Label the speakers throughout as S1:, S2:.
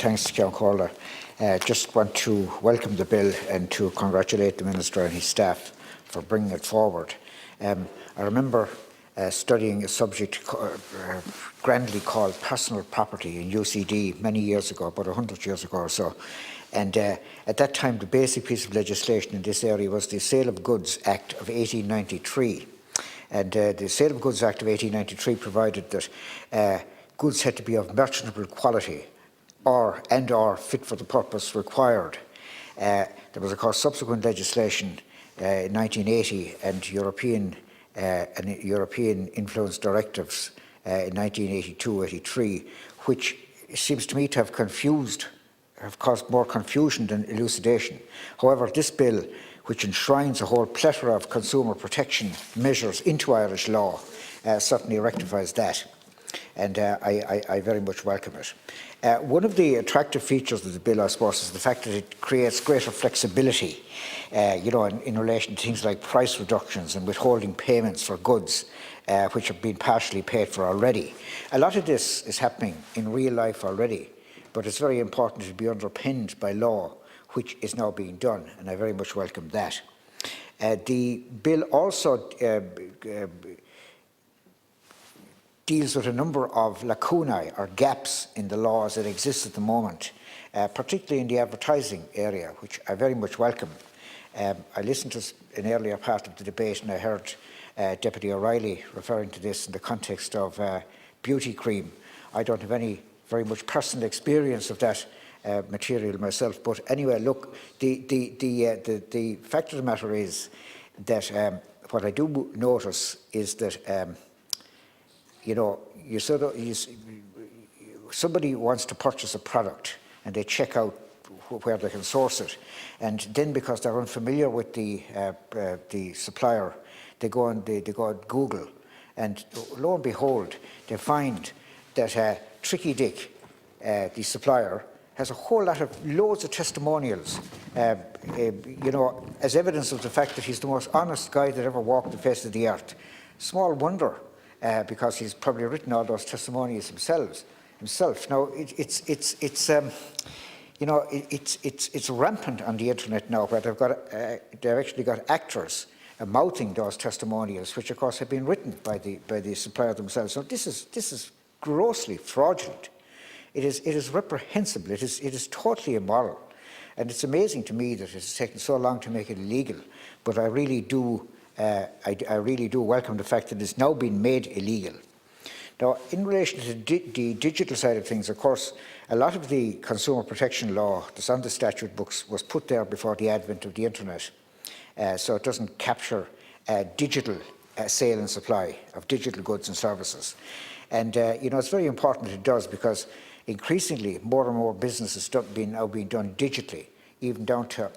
S1: thanks, Ceann Comhairle. Just want to welcome the bill and to congratulate the Minister and his staff for bringing it forward. I remember studying a subject grandly called personal property in UCD many years ago, about 100 years ago or so. And at that time, the basic piece of legislation in this area was the Sale of Goods Act of 1893. And the Sale of Goods Act of 1893 provided that goods had to be of merchantable quality or fit for the purpose required. There was, of course, subsequent legislation in 1980 and European influence directives in 1982-83, which seems to me to have caused more confusion than elucidation. However, this bill, which enshrines a whole plethora of consumer protection measures into Irish law, certainly rectifies that. And I very much welcome it. One of the attractive features of the bill, I suppose, is the fact that it creates greater flexibility, in relation to things like price reductions and withholding payments for goods which have been partially paid for already. A lot of this is happening in real life already, but it's very important to be underpinned by law, which is now being done, and I very much welcome that. The bill also deals with a number of lacunae or gaps in the laws that exist at the moment, particularly in the advertising area, which I very much welcome. I listened to an earlier part of the debate and I heard Deputy O'Reilly referring to this in the context of beauty cream. I don't have any very much personal experience of that material myself, but anyway, look, the fact of the matter is that what I do notice is that somebody wants to purchase a product and they check out where they can source it, and then because they're unfamiliar with the supplier, they go on Google, and lo and behold, they find that Tricky Dick, the supplier, has a whole lot of loads of testimonials, as evidence of the fact that he's the most honest guy that ever walked the face of the earth. Small wonder. Because he's probably written all those testimonials himself. Now, it's rampant on the internet now, where they've actually got actors mouthing those testimonials, which of course have been written by the supplier themselves. So this is grossly fraudulent. It is reprehensible. It is totally immoral, and it's amazing to me that it's taken so long to make it illegal. But I really do. I really do welcome the fact that it's now been made illegal. Now, in relation to the digital side of things, of course, a lot of the consumer protection law that's on the statute books was put there before the advent of the internet, so it doesn't capture digital sale and supply of digital goods and services. And it's very important it does, because increasingly more and more business is now being done digitally, even down to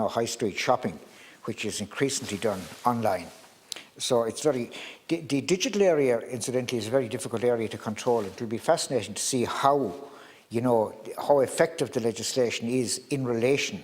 S1: high street shopping, which is increasingly done online. So it's the digital area, incidentally, is a very difficult area to control. It will be fascinating to see how effective the legislation is in relation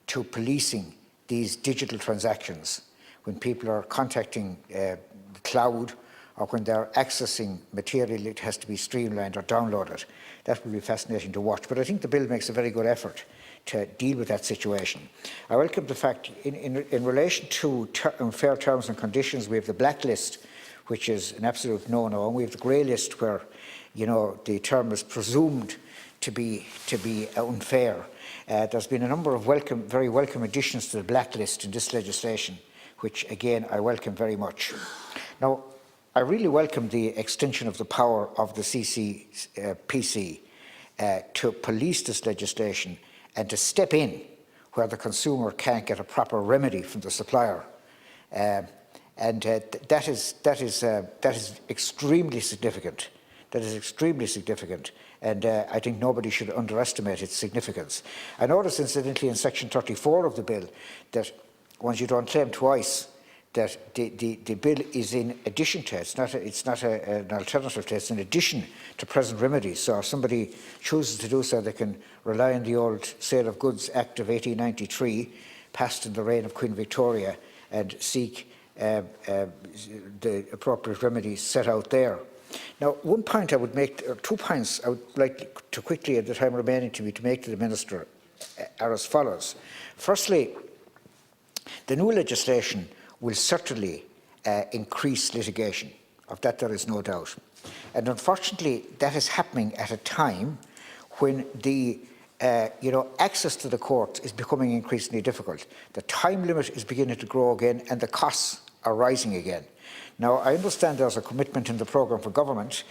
S1: to policing these digital transactions. When people are contacting the cloud, or when they're accessing material that has to be streamlined or downloaded, that will be fascinating to watch. But I think the bill makes a very good effort to deal with that situation. I welcome the fact, in relation to fair terms and conditions, we have the blacklist, which is an absolute no-no, and we have the grey list, where the term is presumed to be unfair. There's been a number of very welcome additions to the blacklist in this legislation, which again I welcome very much. Now, I really welcome the extension of the power of the CCPC to police this legislation and to step in where the consumer can't get a proper remedy from the supplier, that is extremely significant. That is extremely significant, and I think nobody should underestimate its significance. I notice, incidentally, in section 34 of the bill that once you don't claim twice, that the bill is in addition to, it's not an alternative to, it's in addition to present remedies. So if somebody chooses to do so, they can rely on the old Sale of Goods Act of 1893, passed in the reign of Queen Victoria, and seek the appropriate remedies set out there. Now, one point I would make, or 2 points I would like to quickly, at the time remaining to me, to make to the Minister are as follows. Firstly, the new legislation will certainly increase litigation. Of that there is no doubt. And unfortunately, that is happening at a time when the access to the courts is becoming increasingly difficult. The time limit is beginning to grow again and the costs are rising again. Now, I understand there's a commitment in the programme for government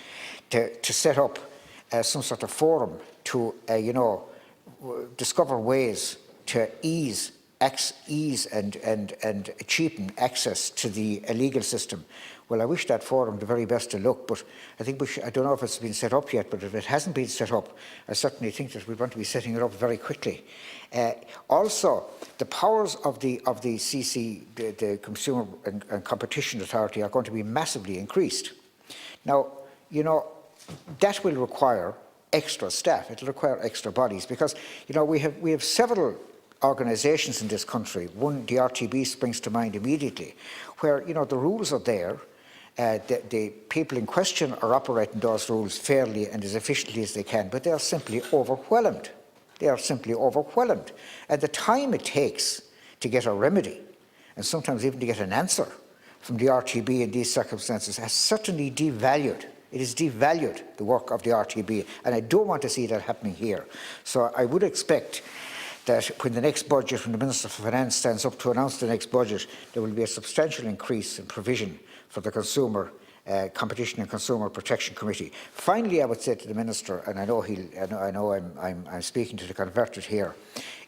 S1: to set up some sort of forum to, discover ways to ease and cheapen access to the legal system. Well, I wish that forum the very best of luck, but I think I don't know if it's been set up yet, but if it hasn't been set up, I certainly think that we want to be setting it up very quickly. Also, the powers of the CC, the Consumer and Competition Authority, are going to be massively increased. Now, that will require extra staff. It will require extra bodies because, we have several organisations in this country. One, the RTB, springs to mind immediately, where the rules are there. The people in question are operating those rules fairly and as efficiently as they can, but they are simply overwhelmed. They are simply overwhelmed. And the time it takes to get a remedy, and sometimes even to get an answer from the RTB in these circumstances, has certainly devalued. It has devalued the work of the RTB, and I don't want to see that happening here. So I would expect that when the next budget, when the Minister for Finance stands up to announce the next budget, there will be a substantial increase in provision for the Consumer Competition and Consumer Protection Committee. Finally, I would say to the Minister, and I know I'm speaking to the converted here,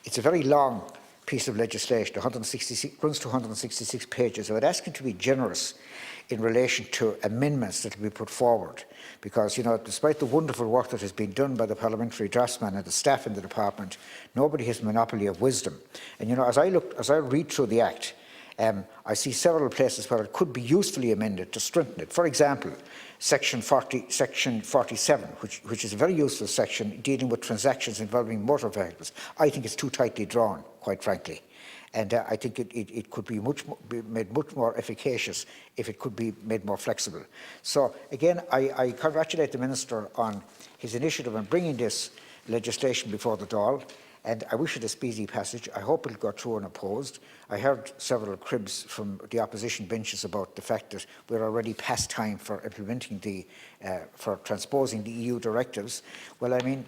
S1: it's a very long piece of legislation, runs to 166 pages. I would ask him to be generous in relation to amendments that will be put forward, because despite the wonderful work that has been done by the parliamentary draftsman and the staff in the department, nobody has a monopoly of wisdom. And as I read through the Act, I see several places where it could be usefully amended to strengthen it. For example, Section 47, which is a very useful section dealing with transactions involving motor vehicles. I think it's too tightly drawn, quite frankly. And I think it could be made much more efficacious if it could be made more flexible. So again, I congratulate the Minister on his initiative in bringing this legislation before the Dáil, and I wish it a speedy passage. I hope it will go through unopposed. I heard several cribs from the opposition benches about the fact that we're already past time for implementing for transposing the EU directives. Well, I mean,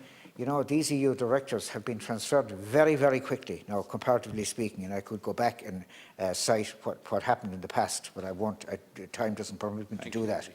S1: these EU directives have been transferred very, very quickly, now comparatively speaking, and I could go back and cite what happened in the past, but I won't. Time doesn't permit me to do that.